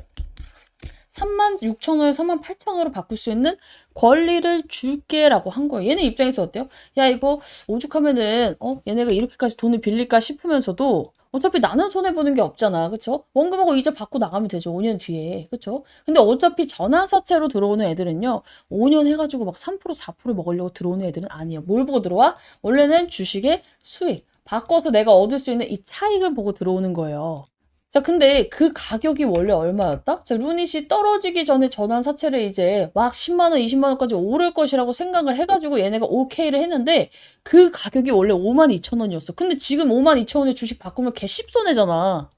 36,000원에 38,000원으로 바꿀 수 있는 권리를 줄게라고 한 거예요. 얘네 입장에서 어때요? 야, 이거 오죽하면은 얘네가 이렇게까지 돈을 빌릴까 싶으면서도 어차피 나는 손해보는 게 없잖아. 그쵸? 원금하고 이자 받고 나가면 되죠. 5년 뒤에. 그쵸? 근데 어차피 전환사채로 들어오는 애들은요. 5년 해가지고 막 3%, 4% 먹으려고 들어오는 애들은 아니에요. 뭘 보고 들어와? 원래는 주식의 수익. 바꿔서 내가 얻을 수 있는 이 차익을 보고 들어오는 거예요. 자, 근데 그 가격이 원래 얼마였다? 자, 루닛이 떨어지기 전에 전환사채를 이제 막 10만 원, 20만 원까지 오를 것이라고 생각을 해가지고 얘네가 오케이를 했는데 그 가격이 원래 52,000원이었어. 근데 지금 52,000원에 주식 바꾸면 개 씹손해잖아.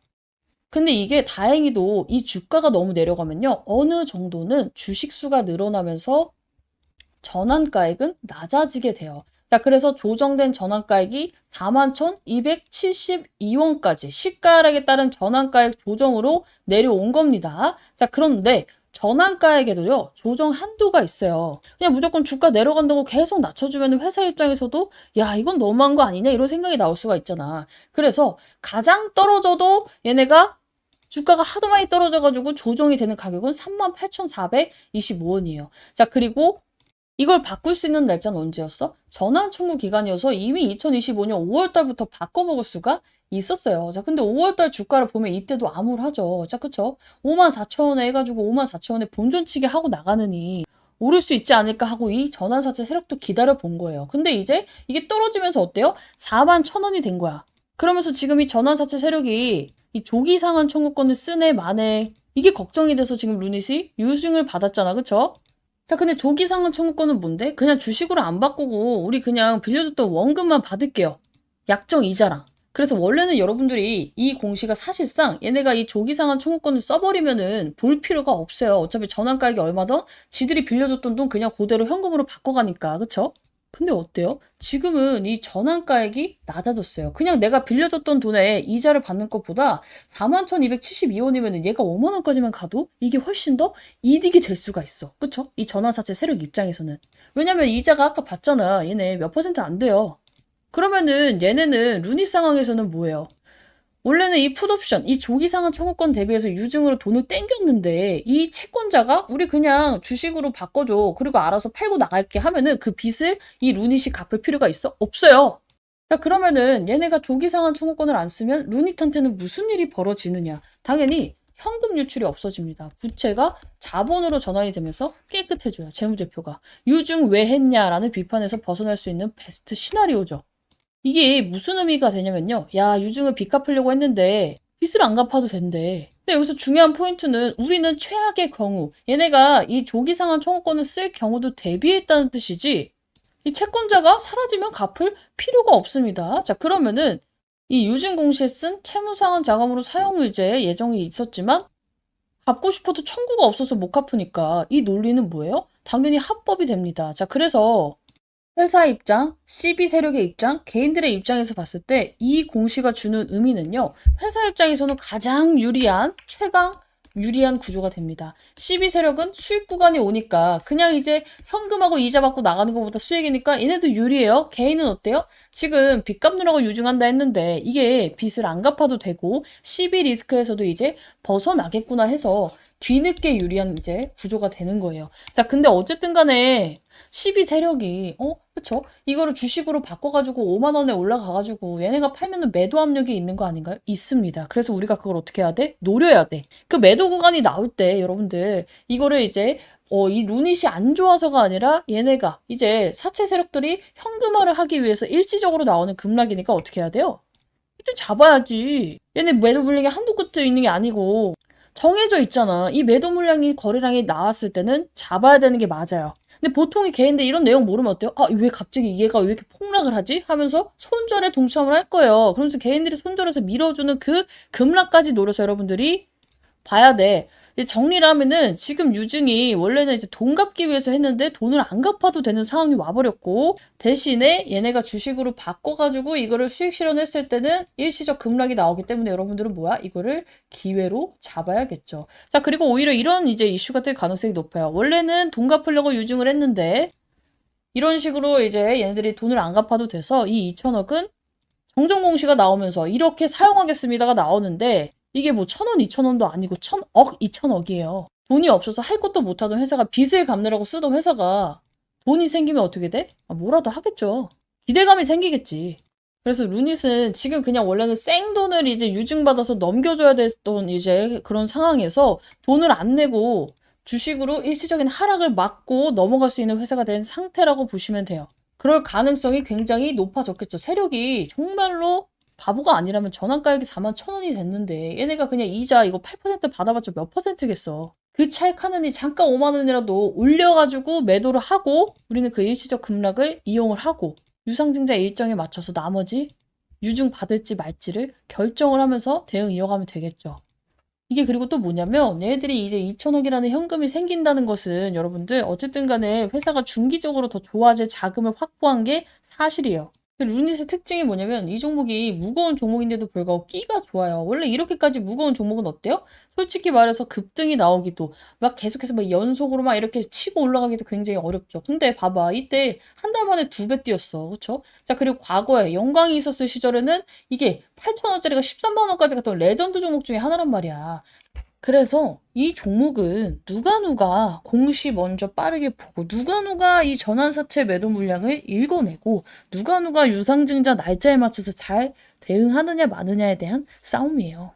근데 이게 다행히도 이 주가가 너무 내려가면요. 어느 정도는 주식 수가 늘어나면서 전환가액은 낮아지게 돼요. 자, 그래서 조정된 전환가액이 41,272원까지 시가락에 따른 전환가액 조정으로 내려온 겁니다. 자, 그런데 전환가액에도요, 조정 한도가 있어요. 그냥 무조건 주가 내려간다고 계속 낮춰주면 회사 입장에서도 야, 이건 너무한 거 아니냐? 이런 생각이 나올 수가 있잖아. 그래서 가장 떨어져도 얘네가 주가가 하도 많이 떨어져가지고 조정이 되는 가격은 38,425원이에요. 자, 그리고 이걸 바꿀 수 있는 날짜는 언제였어? 전환 청구 기간이어서 이미 2025년 5월 달부터 바꿔먹을 수가 있었어요. 자, 근데 5월 달 주가를 보면 이때도 암울하죠. 자, 그쵸? 54,000원에 해가지고 54,000원에 본전치기 하고 나가느니 오를 수 있지 않을까 하고 이 전환사채 세력도 기다려 본 거예요. 근데 이제 이게 떨어지면서 어때요? 41,000원이 된 거야. 그러면서 지금 이 전환사채 세력이 이 조기 상환 청구권을 쓰네 마네 이게 걱정이 돼서 지금 루닛이 유증을 받았잖아. 그쵸? 자, 근데 조기상환 청구권은 뭔데? 그냥 주식으로 안 바꾸고 우리 그냥 빌려줬던 원금만 받을게요. 약정 이자랑. 그래서 원래는 여러분들이 이 공시가 사실상 얘네가 이 조기상환 청구권을 써버리면은 볼 필요가 없어요. 어차피 전환가액이 얼마든 지들이 빌려줬던 돈 그냥 그대로 현금으로 바꿔가니까. 그쵸? 근데 어때요? 지금은 이 전환가액이 낮아졌어요. 그냥 내가 빌려줬던 돈에 이자를 받는 것보다 41,272원이면 얘가 5만 원까지만 가도 이게 훨씬 더 이득이 될 수가 있어. 그쵸? 이 전환사채 세력 입장에서는. 왜냐면 이자가 아까 봤잖아. 얘네 몇 퍼센트 안 돼요. 그러면은 얘네는 루닛 상황에서는 뭐예요? 원래는 이 풋옵션, 이 조기상환 청구권 대비해서 유증으로 돈을 땡겼는데 이 채권자가 우리 그냥 주식으로 바꿔줘. 그리고 알아서 팔고 나갈게 하면은 그 빚을 이 루닛이 갚을 필요가 있어? 없어요. 자, 그러면은 얘네가 조기상환 청구권을 안 쓰면 루닛한테는 무슨 일이 벌어지느냐? 당연히 현금 유출이 없어집니다. 부채가 자본으로 전환이 되면서 깨끗해져요. 재무제표가. 유증 왜 했냐라는 비판에서 벗어날 수 있는 베스트 시나리오죠. 이게 무슨 의미가 되냐면요. 야, 유증을 빚 갚으려고 했는데 빚을 안 갚아도 된대. 근데 여기서 중요한 포인트는 우리는 최악의 경우, 얘네가 이 조기상환 청구권을 쓸 경우도 대비했다는 뜻이지, 이 채권자가 사라지면 갚을 필요가 없습니다. 자, 그러면은 이 유증 공시에 쓴 채무상환 자금으로 사용의제 예정이 있었지만 갚고 싶어도 청구가 없어서 못 갚으니까 이 논리는 뭐예요? 당연히 합법이 됩니다. 자, 그래서 회사 입장, CB 세력의 입장, 개인들의 입장에서 봤을 때 이 공시가 주는 의미는요. 회사 입장에서는 가장 유리한, 최강 유리한 구조가 됩니다. CB 세력은 수익 구간이 오니까 그냥 이제 현금하고 이자 받고 나가는 것보다 수익이니까 얘네도 유리해요. 개인은 어때요? 지금 빚 갚느라고 유증한다 했는데 이게 빚을 안 갚아도 되고 CB 리스크에서도 이제 벗어나겠구나 해서 뒤늦게 유리한 이제 구조가 되는 거예요. 자, 근데 어쨌든 간에 12 세력이, 그쵸? 이거를 주식으로 바꿔가지고 5만 원에 올라가가지고 얘네가 팔면은 매도 압력이 있는 거 아닌가요? 있습니다. 그래서 우리가 그걸 어떻게 해야 돼? 노려야 돼. 그 매도 구간이 나올 때 여러분들 이거를 이제 이 루닛이 안 좋아서가 아니라 얘네가 이제 사채 세력들이 현금화를 하기 위해서 일시적으로 나오는 급락이니까 어떻게 해야 돼요? 좀 잡아야지. 얘네 매도 물량이 한두 끝에 있는 게 아니고 정해져 있잖아. 이 매도 물량이 거래량이 나왔을 때는 잡아야 되는 게 맞아요. 근데 보통의 개인들 이런 내용 모르면 어때요? 아, 왜 갑자기 얘가 왜 이렇게 폭락을 하지? 하면서 손절에 동참을 할 거예요. 그러면서 개인들이 손절해서 밀어주는 그 급락까지 노려서 여러분들이 봐야 돼. 이제 정리를 하면은 지금 유증이 원래는 이제 돈 갚기 위해서 했는데 돈을 안 갚아도 되는 상황이 와버렸고, 대신에 얘네가 주식으로 바꿔가지고 이거를 수익 실현했을 때는 일시적 급락이 나오기 때문에 여러분들은 뭐야? 이거를 기회로 잡아야겠죠. 자, 그리고 오히려 이런 이제 이슈가 될 가능성이 높아요. 원래는 돈 갚으려고 유증을 했는데 이런 식으로 이제 얘네들이 돈을 안 갚아도 돼서 이 2천억은 정정공시가 나오면서 이렇게 사용하겠습니다가 나오는데 이게 뭐 1,000원, 2,000원도 아니고 1,000억, 2,000억이에요. 돈이 없어서 할 것도 못하던 회사가 빚을 갚느라고 쓰던 회사가 돈이 생기면 어떻게 돼? 뭐라도 하겠죠. 기대감이 생기겠지. 그래서 루닛은 지금 그냥 원래는 생돈을 이제 유증받아서 넘겨줘야 됐던 이제 그런 상황에서 돈을 안 내고 주식으로 일시적인 하락을 막고 넘어갈 수 있는 회사가 된 상태라고 보시면 돼요. 그럴 가능성이 굉장히 높아졌겠죠. 세력이 정말로 바보가 아니라면 전환가액이 41,000원이 됐는데 얘네가 그냥 이자 이거 8% 받아봤자 몇 퍼센트겠어. 그 찰카느니 잠깐 5만 원이라도 올려가지고 매도를 하고 우리는 그 일시적 급락을 이용을 하고 유상증자 일정에 맞춰서 나머지 유증 받을지 말지를 결정을 하면서 대응 이어가면 되겠죠. 이게 그리고 또 뭐냐면 얘네들이 이제 2천억이라는 현금이 생긴다는 것은 여러분들 어쨌든 간에 회사가 중기적으로 더 좋아질 자금을 확보한 게 사실이에요. 루닛의 특징이 뭐냐면 이 종목이 무거운 종목인데도 불구하고 끼가 좋아요. 원래 이렇게까지 무거운 종목은 어때요? 솔직히 말해서 급등이 나오기도 막 계속해서 막 연속으로 막 이렇게 치고 올라가기도 굉장히 어렵죠. 근데 봐봐, 이때 한 달 만에 2배 뛰었어. 그쵸? 자, 그리고 과거에 영광이 있었을 시절에는 이게 8,000원짜리가 13만 원까지 갔던 레전드 종목 중에 하나란 말이야. 그래서 이 종목은 누가 공시 먼저 빠르게 보고 누가 이 전환사채 매도 물량을 읽어내고 누가 유상증자 날짜에 맞춰서 잘 대응하느냐 마느냐에 대한 싸움이에요.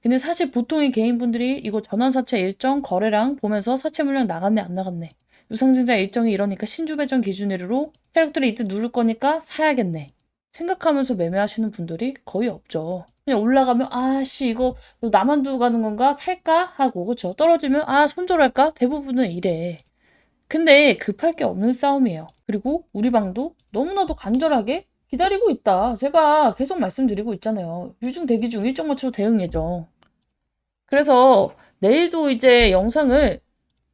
근데 사실 보통의 개인분들이 이거 전환사채 일정 거래량 보면서 사채 물량 나갔네 안 나갔네, 유상증자 일정이 이러니까 신주 배정 기준으로 세력들이 이때 누를 거니까 사야겠네 생각하면서 매매하시는 분들이 거의 없죠. 그냥 올라가면 아씨 이거 나만 두고 가는 건가 살까 하고, 그쵸? 떨어지면 손절할까? 대부분은 이래. 근데 급할 게 없는 싸움이에요. 그리고 우리 방도 너무나도 간절하게 기다리고 있다. 제가 계속 말씀드리고 있잖아요. 유중 대기 중 일정 맞춰서 대응해줘. 그래서 내일도 이제 영상을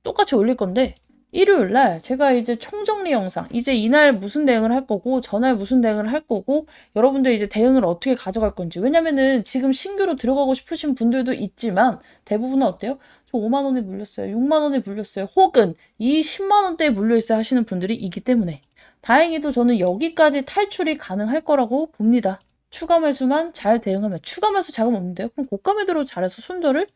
똑같이 올릴 건데 일요일 날 제가 이제 총정리 영상, 이제 이날 무슨 대응을 할 거고 전날 무슨 대응을 할 거고 여러분들 이제 대응을 어떻게 가져갈 건지, 왜냐면은 지금 신규로 들어가고 싶으신 분들도 있지만 대부분은 어때요? 저 5만 원에 물렸어요, 6만 원에 물렸어요, 혹은 이 10만 원대에 물려있어야 하시는 분들이 있기 때문에 다행히도 저는 여기까지 탈출이 가능할 거라고 봅니다. 추가 매수만 잘 대응하면. 추가 매수 자금 없는데요? 그럼 고가 매도로 잘해서 손실을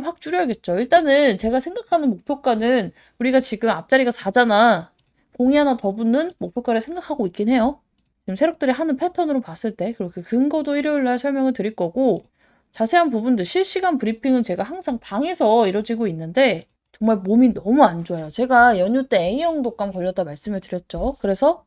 확 줄여야겠죠. 일단은 제가 생각하는 목표가는 우리가 지금 앞자리가 4잖아. 공이 하나 더 붙는 목표가를 생각하고 있긴 해요. 지금 세력들이 하는 패턴으로 봤을 때. 그리고 그 근거도 일요일 날 설명을 드릴 거고, 자세한 부분들 실시간 브리핑은 제가 항상 방에서 이루어지고 있는데 정말 몸이 너무 안 좋아요. 제가 연휴 때 A형 독감 걸렸다 말씀을 드렸죠. 그래서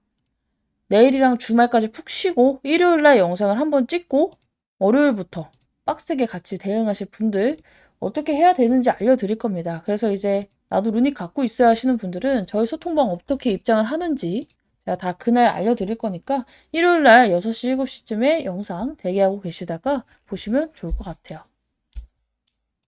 내일이랑 주말까지 푹 쉬고 일요일 날 영상을 한번 찍고 월요일부터 빡세게 같이 대응하실 분들 어떻게 해야 되는지 알려드릴 겁니다. 그래서 이제 나도 루닉 갖고 있어야 하시는 분들은 저희 소통방 어떻게 입장을 하는지 제가 다 그날 알려드릴 거니까 일요일 날 6시, 7시쯤에 영상 대기하고 계시다가 보시면 좋을 것 같아요.